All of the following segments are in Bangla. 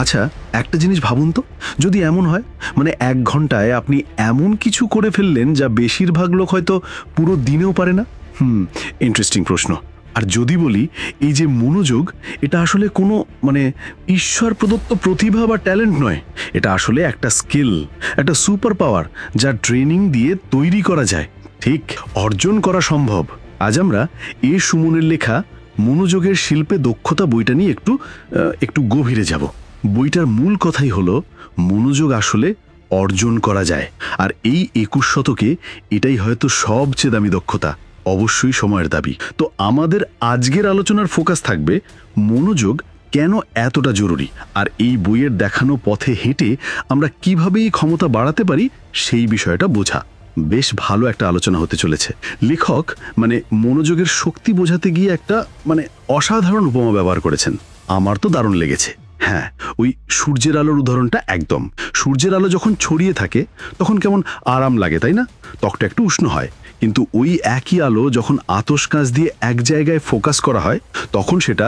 আচ্ছা, একটা জিনিস ভাবুন তো, যদি এমন হয় মানে 1 ঘন্টায় আপনি এমন কিছু করে ফেললেন যা বেশিরভাগ লোক হয়তো পুরো দিনেও পারে না। ইন্টারেস্টিং প্রশ্ন। আর যদি বলি এই যে মনোযোগ, এটা আসলে কোনো মানে ঈশ্বর প্রদত্ত প্রতিভা বা ট্যালেন্ট নয়, এটা আসলে একটা স্কিল, একটা সুপার পাওয়ার, যা ট্রেনিং দিয়ে তৈরি করা যায়, ঠিক অর্জন করা সম্ভব। আজ আমরা সুমনের লেখা মনোযোগের শিল্পে দক্ষতা বইটা নিয়ে একটু গভীরে যাব। বইটার মূল কথাই হলো মনোযোগ আসলে অর্জন করা যায়, আর এই 21 শতকে এটাই হয়তো সবচেয়ে দামি দক্ষতা, অবশ্যই সময়ের দাবি। তো আমাদের আজকের আলোচনার ফোকাস থাকবে মনোযোগ কেন এতটা জরুরি, আর এই বইয়ের দেখানো পথে হেঁটে আমরা কিভাবে এই ক্ষমতা বাড়াতে পারি সেই বিষয়টা বোঝা। বেশ ভালো একটা আলোচনা হতে চলেছে। লেখক মানে মনোযোগের শক্তি বোঝাতে গিয়ে একটা অসাধারণ উপমা ব্যবহার করেছেন, আমার তো দারুণ লেগেছে। হ্যাঁ, ওই সূর্যের আলোর উদাহরণটা একদম। সূর্যের আলো যখন ছড়িয়ে থাকে তখন কেমন আরাম লাগে, তাই না? ত্বকটা একটু উষ্ণ হয়। কিন্তু ওই একই আলো যখন আতশ কাঁচ দিয়ে এক জায়গায় ফোকাস করা হয় তখন সেটা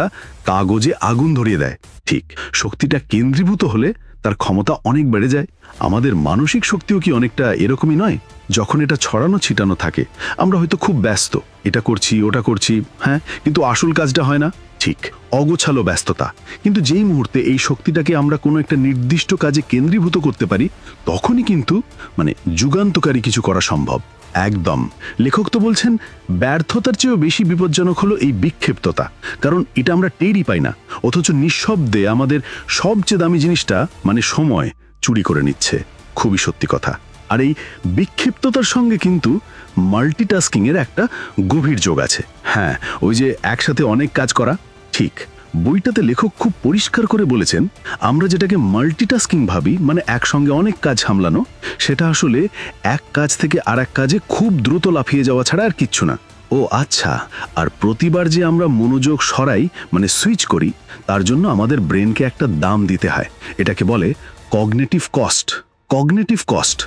কাগজে আগুন ধরিয়ে দেয়। ঠিক শক্তিটা কেন্দ্রীভূত হলে তার ক্ষমতা অনেক বেড়ে যায়। আমাদের মানসিক শক্তিও কি অনেকটা এরকমই নয়? যখন এটা ছড়ানো ছিটানো থাকে আমরা হয়তো খুব ব্যস্ত, এটা করছি ওটা করছি, হ্যাঁ, কিন্তু আসল কাজটা হয় না। ঠিক অগোছালো ব্যস্ততা। কিন্তু যেই মুহূর্তে এই শক্তিটাকে আমরা কোনো একটা নির্দিষ্ট কাজে কেন্দ্রীভূত করতে পারি তখনই কিন্তু যুগান্তকারী কিছু করা সম্ভব। একদম। লেখক তো বলছেন ব্যর্থতার চেয়েও বেশি বিপজ্জনক হলো এই বিক্ষিপ্ততা, কারণ এটা আমরা টেরই পাই না, অথচ নিঃশব্দে আমাদের সবচেয়ে দামি জিনিসটা সময় চুরি করে নিচ্ছে। খুবই সত্যি কথা। আর এই বিক্ষিপ্ততার সঙ্গে কিন্তু মাল্টিটাস্কিং এর একটা গভীর যোগ আছে। হ্যাঁ, ওই যে একসাথে অনেক কাজ করা। ঠিক বইটাতে লেখক খুব পরিষ্কার করে বলেছেন আমরা যেটাকে মাল্টিটাস্কিং ভাবি, একসঙ্গে অনেক কাজ সামলানো, সেটা আসলে এক কাজ থেকে আর এক কাজে খুব দ্রুত লাফিয়ে যাওয়া ছাড়া আর কিচ্ছু না। ও আচ্ছা, আর প্রতিবার যে আমরা মনোযোগ সরাই সুইচ করি তার জন্য আমাদের ব্রেনকে একটা দাম দিতে হয়। এটাকে বলে কগনিটিভ কস্ট। কগনিটিভ কস্ট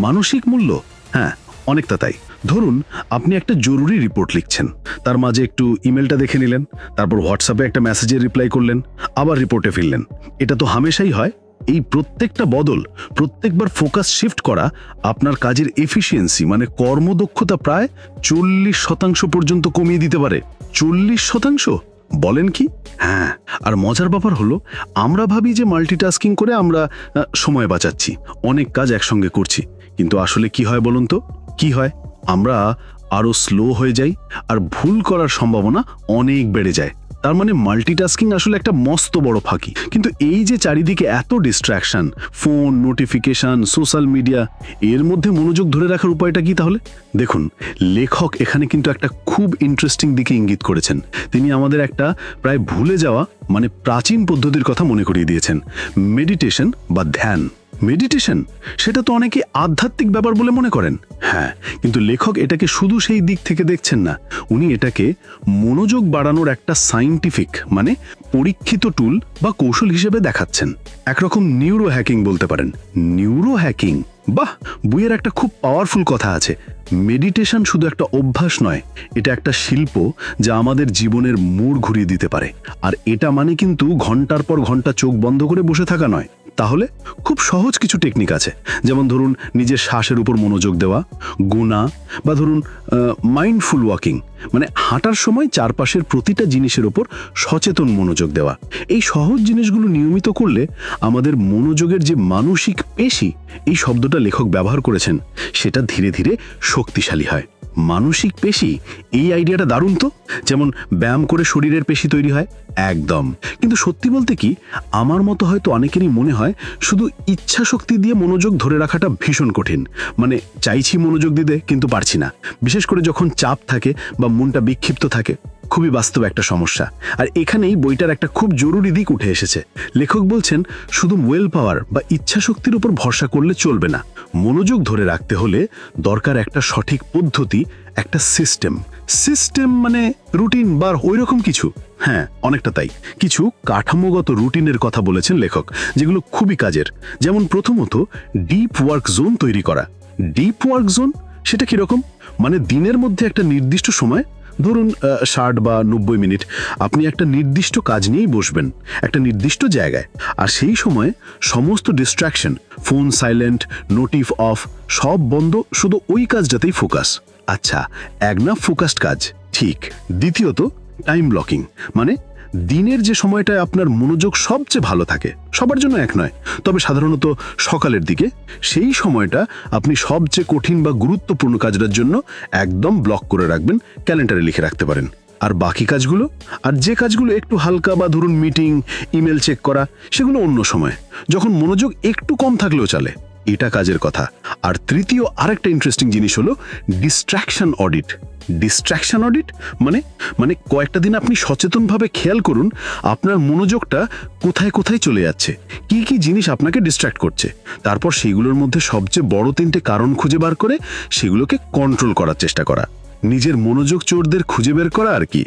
মানসিক মূল্য। হ্যাঁ, অনেকটা তাই। ধরুন আপনি একটা জরুরি রিপোর্ট লিখছেন, তার মাঝে একটু ইমেলটা দেখে নিলেন, তারপর হোয়াটসঅ্যাপে একটা মেসেজের রিপ্লাই করলেন, আবার রিপোর্টে ফিরলেন। এটা তো হামেশাই হয়। এই প্রত্যেকটা বদল, প্রত্যেকবার ফোকাস শিফট করা আপনার কাজের এফিসিয়েন্সি কর্মদক্ষতা প্রায় 40% পর্যন্ত কমিয়ে দিতে পারে। 40%? বলেন কি? হ্যাঁ, আর মজার ব্যাপার হলো আমরা ভাবি যে মাল্টিটাস্কিং করে আমরা সময় বাঁচাচ্ছি, অনেক কাজ একসঙ্গে করছি, কিন্তু আসলে কি হয় বলুন তো? কি হয়? আমরা আরো স্লো হয়ে যাই, আর ভুল করার সম্ভাবনা অনেক বেড়ে যায়। তার মাল্টিটাস্কিং আসলে একটা মস্ত বড় ফাঁকি। কিন্তু এই যে চারিদিকে এত distraction, phone, notification, social media, এর মধ্যে মনোযোগ ধরে রাখার উপায়টা কি তাহলে? দেখুন, লেখক এখানে কিন্তু একটা খুব ইন্টারেস্টিং দিকে ইঙ্গিত করেছেন। তিনি আমাদের একটা প্রায় ভুলে যাওয়া প্রাচীন পদ্ধতির কথা মনে করিয়ে দিয়েছেন, মেডিটেশন বা ধ্যান। মেডিটেশন সেটা তো অনেকে আধ্যাত্মিক ব্যাপার বলে মনে করেন। হ্যাঁ, কিন্তু লেখক এটাকে শুধু সেই দিক থেকে দেখছেন না, উনি এটাকে মনোযোগ বাড়ানোর একটা সায়েন্টিফিক পরীক্ষিত টুল বা কৌশল হিসেবে দেখাচ্ছেন। একরকম নিউরো হ্যাকিং বলতে পারেন। নিউরো হ্যাকিং, বাহ! বইয়ের একটা খুব পাওয়ারফুল কথা আছে, মেডিটেশন শুধু একটা অভ্যাস নয়, এটা একটা শিল্প যা আমাদের জীবনের মোড় ঘুরিয়ে দিতে পারে। আর এটা কিন্তু ঘন্টার পর ঘন্টা চোখ বন্ধ করে বসে থাকা নয়। তাহলে খুব সহজ কিছু টেকনিক আছে, যেমন ধরুন নিজের শ্বাসের উপর মনোযোগ দেওয়া, গোনা, বা ধরুন মাইন্ডফুল ওয়াকিং, হাঁটার সময় চারপাশের প্রতিটা জিনিসের উপর সচেতন মনোযোগ দেওয়া। এই সহজ জিনিসগুলো নিয়মিত করলে আমাদের মনোযোগের যে মানসিক পেশি, এই শব্দটা লেখক ব্যবহার করেছেন, সেটা ধীরে ধীরে শক্তিশালী হয়। মানসিক পেশি, এই আইডিয়াটা দারুণ তো। যেমন ব্যায়াম করে শরীরের পেশি তৈরি হয়, একদম। কিন্তু সত্যি বলতে কি, আমার মতো হয়তো অনেকেরই মনে হয় শুধু ইচ্ছা শক্তি দিয়ে মনোযোগ ধরে রাখাটা ভীষণ কঠিন। চাইছি মনোযোগ দিতে কিন্তু পারছি না, বিশেষ করে যখন চাপ থাকে বা মনটা বিক্ষিপ্ত থাকে। খুবই বাস্তব একটা সমস্যা। আর এখানেই বইটার একটা খুব জরুরি দিক উঠে এসেছে। লেখক বলছেন শুধু ওয়েল পাওয়ার বা ইচ্ছা শক্তির উপর ভরসা করলে চলবে না। মনোযোগ ধরে রাখতে হলে দরকার একটা সঠিক পদ্ধতি, একটা সিস্টেম। সিস্টেম রুটিন বা ওই রকম কিছু। হ্যাঁ, অনেকটা তাই। কিছু কাঠামোগত রুটিনের কথা বলেছেন লেখক, যেগুলো খুবই কাজের। যেমন প্রথমত ডিপ ওয়ার্ক জোন তৈরি করা। ডিপ ওয়ার্ক জোন সেটা কিরকম? দিনের মধ্যে একটা নির্দিষ্ট সময় ধরুন 60 বা 90 মিনিট আপনি একটা নির্দিষ্ট কাজ নিয়েই বসবেন, একটা নির্দিষ্ট জায়গায়। আর সেই সময় সমস্ত ডিস্ট্র্যাকশন, ফোন সাইলেন্ট, নোটিফ অফ, সব বন্ধ, শুধু ওই কাজটাতেই ফোকাস। আচ্ছা, একনাফ ফোকাসড কাজ, ঠিক। দ্বিতীয়ত, টাইম ব্লকিং, মানে দিনের যে সময়টায় আপনার মনোযোগ সবচেয়ে ভালো থাকে, সবার জন্য এক নয়, তবে সাধারণত সকালের দিকে, সেই সময়টা আপনি সবচেয়ে কঠিন বা গুরুত্বপূর্ণ কাজটার জন্য একদম ব্লক করে রাখবেন, ক্যালেন্ডারে লিখে রাখতে পারেন। আর বাকি কাজগুলো, আর যে কাজগুলো একটু হালকা বা ধরুন মিটিং, ইমেল চেক করা, সেগুলো অন্য সময়, যখন মনোযোগ একটু কম থাকলেও চলে। এটা কাজের কথা। আর তৃতীয় আরেকটা ইন্টারেস্টিং জিনিস হলো ডিস্ট্রাকশন অডিট। ডিস্ট্রাকশন অডিট মানে কয়েকটা দিন আপনি সচেতনভাবে খেয়াল করুন আপনার মনোযোগটা কোথায় কোথায় চলে যাচ্ছে, কি কি জিনিস আপনাকে ডিস্ট্র্যাক্ট করছে। তারপর সেগুলোর মধ্যে সবচেয়ে বড় 3টে কারণ খুঁজে বার করে সেগুলোকে কন্ট্রোল করার চেষ্টা করা। নিজের মনোযোগ চোরদের খুঁজে বের করা আর কি।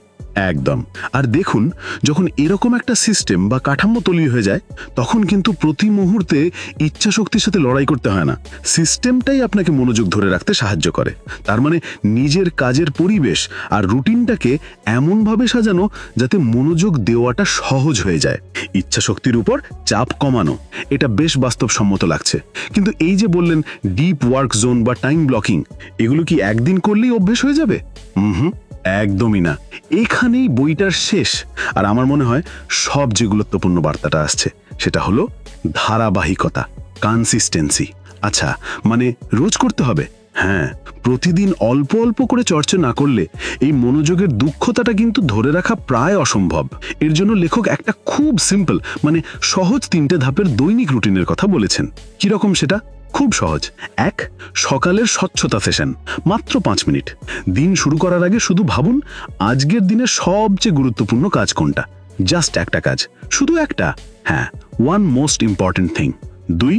একদম। আর দেখুন, যখন এরকম একটা সিস্টেম বা কাঠামো তৈরি হয়ে যায়, তখন কিন্তু প্রতি মুহূর্তে ইচ্ছা শক্তির সাথে লড়াই করতে হয় না। সিস্টেমটাই আপনাকে মনোযোগ ধরে রাখতে সাহায্য করে। তার মানে নিজের কাজের পরিবেশ আর রুটিনটাকে এমনভাবে সাজানো যাতে মনোযোগ দেওয়াটা সহজ হয়ে যায়। ইচ্ছা শক্তির উপর চাপ কমানো, এটা বেশ বাস্তবসম্মত লাগছে। কিন্তু এই যে বললেন ডিপ ওয়ার্ক জোন বা টাইম ব্লকিং, এগুলো কি একদিন করলেই অভ্যেস হয়ে যাবে? একদমই না। এখানেই বইটার শেষ, আর আমার মনে হয় সবচেয়ে গুরুত্বপূর্ণ বার্তাটা আসছে, সেটা হলো ধারাবাহিকতা, কনসিস্টেন্সি। আচ্ছা, মানে রোজ করতে হবে? হ্যাঁ, প্রতিদিন অল্প অল্প করে চর্চা না করলে এই মনোযোগের দুঃখতাটা কিন্তু ধরে রাখা প্রায় অসম্ভব। এর জন্য লেখক একটা খুব সিম্পল, মানে সহজ 3টে ধাপের দৈনিক রুটিনের কথা বলেছেন। কিরকম সেটা? খুব সহজ। 1, সকালের স্বচ্ছতা সেশন, মাত্র 5 মিনিট। দিন শুরু করার আগে শুধু ভাবুন আজকের দিনের সবচেয়ে গুরুত্বপূর্ণ কাজ কোনটা। জাস্ট একটা কাজ, শুধু একটা। হ্যাঁ, ওয়ান মোস্ট ইম্পর্টেন্ট থিং। 2,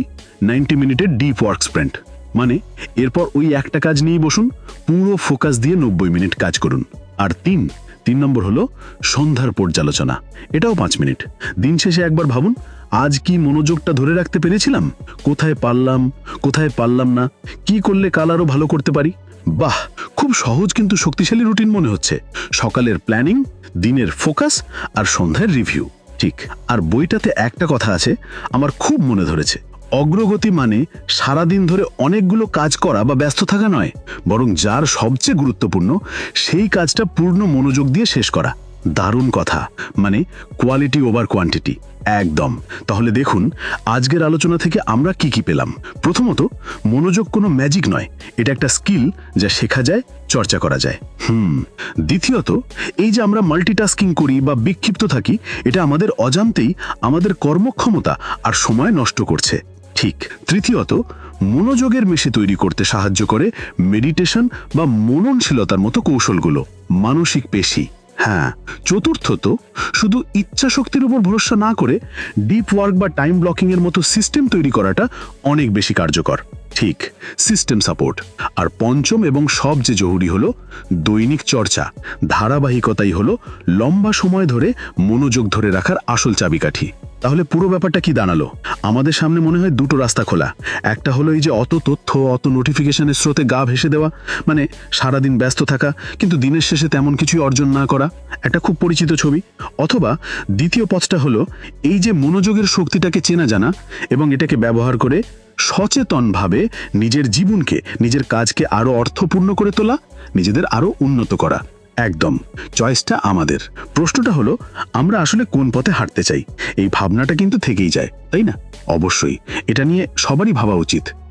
90 মিনিটের ডিপ ওয়ার্ক স্প্রিন্ট, মানে এরপর ওই একটা কাজ নিয়ে বসুন, পুরো ফোকাস দিয়ে 90 মিনিট কাজ করুন। আর 3 নম্বর হলো সন্ধ্যার পর্যালোচনা, এটাও 5 মিনিট। দিন শেষে একবার ভাবুন আজ কি মনোযোগটা ধরে রাখতে পেরেছিলাম, কোথায় পারলাম, কোথায় পারলাম না, কি করলে কাল আরো ভালো করতে পারি। বাহ, খুব সহজ কিন্তু শক্তিশালী রুটিন মনে হচ্ছে। সকালের প্ল্যানিং, দিনের ফোকাস আর সন্ধ্যার রিভিউ। ঠিক। আর বইটাতে একটা কথা আছে আমার খুব মনে ধরেছে, অগ্রগতি মানে সারাদিন ধরে অনেকগুলো কাজ করা বা ব্যস্ত থাকা নয়, বরং যার সবচেয়ে গুরুত্বপূর্ণ সেই কাজটা পূর্ণ মনোযোগ দিয়ে শেষ করা। দারুণ কথা, মানে কোয়ালিটি ওভার কোয়ান্টিটি। একদম। তাহলে দেখুন আজকের আলোচনা থেকে আমরা কি কি পেলাম। প্রথমত, মনোযোগ কোনো ম্যাজিক নয়, এটা একটা স্কিল যা শেখা যায়, চর্চা করা যায়। দ্বিতীয়ত, এই যে আমরা মাল্টিটাস্কিং করি বা বিক্ষিপ্ত থাকি, এটা আমাদের অজান্তেই আমাদের কর্মক্ষমতা আর সময় নষ্ট করছে। ঠিক। তৃতীয়ত, মনোযোগের মেশে তৈরি করতে সাহায্য করে মেডিটেশন বা মননশীলতার মতো কৌশলগুলো, মানসিক পেশি। হ্যাঁ। চতুর্থত, শুধু ইচ্ছা শক্তির উপর ভরসা না করে ডিপ ওয়ার্ক বা টাইম ব্লকিং এর মতো সিস্টেম তৈরি করাটা অনেক বেশি কার্যকর। ঠিক, সিস্টেম সাপোর্ট। আর পঞ্চম এবং সবচেয়ে জরুরি হলো দৈনিক চর্চা। ধারাবাহিকতাই হলো লম্বা সময় ধরে মনোযোগ ধরে রাখার আসল চাবিকাঠি। তাহলে পুরো ব্যাপারটা কি দাঁড়ালো? আমাদের সামনে মনে হয় দুটো রাস্তা খোলা। একটা হলো এই যে অত তথ্য, অত নোটিফিকেশনের স্রোতে গা ভেসে দেওয়া, মানে সারাদিন ব্যস্ত থাকা কিন্তু দিনের শেষে তেমন কিছুই অর্জন না করা, একটা খুব পরিচিত ছবি। অথবা দ্বিতীয় পথটা হলো এই যে মনোযোগের শক্তিটাকে চেনা জানা এবং এটাকে ব্যবহার করে সচেতনভাবে নিজের জীবনকে, নিজের কাজকে আরো অর্থপূর্ণ করে তোলা, নিজেদের আরো উন্নত করা। একদম। চয়েসটা আমাদের। প্রশ্নটা হলো আমরা আসলে কোন পথে হাঁটতে চাই। এই ভাবনাটা কিন্তু থেকেই যায়, তাই না? অবশ্যই এটা নিয়ে সবারই ভাবা উচিত।